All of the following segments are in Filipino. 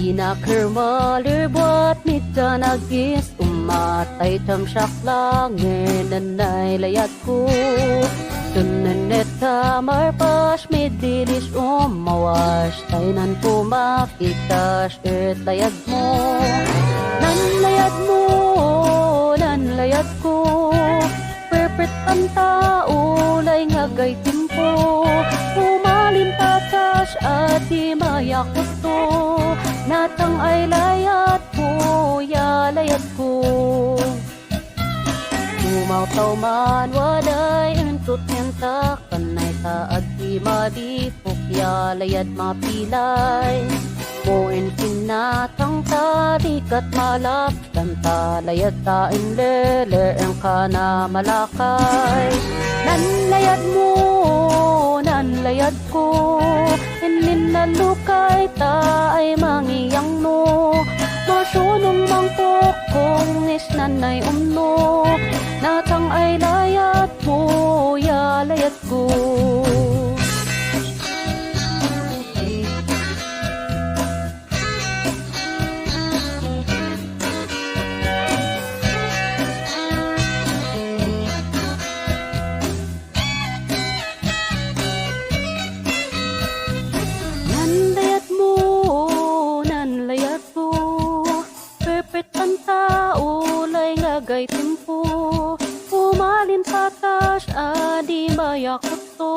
Inakermaler buat mita nagis umatay tamsyak langin nanay layat ko Tunaneta marpas medilis umawas Tainan po makitas layad mo Nanlayad mo, nanlayad ko Perfect ang tao, lay ngagay timpo Umalin patas at di mayakot to Natang ay layat ko, yalayat ko Tumaw-taw man, waday untot niyanta Kanay taad di malipok, yalayat mapilay Moen kinatang tarikat malap Kanta layat tain lele ang kana malakay Nanlayad mo, nanlayad ko Inin na lukay ta ay mangiyang no Masunong mangpok kong is nanay umno Natang ay layat mo, yalayat ko Gay timpo Umalin patas adi bayakot to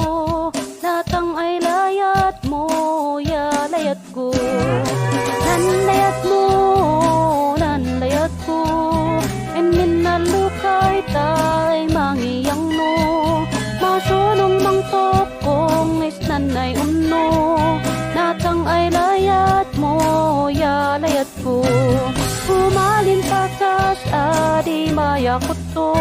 Natang ay layat mo yalayat ko Nanlayat mo nanlayat ko Emin na lukay tay mangiyang no Masunong mangtok kong is nanay umno Natang ay layat mo yalayat ko Umalin patas adi mayakot to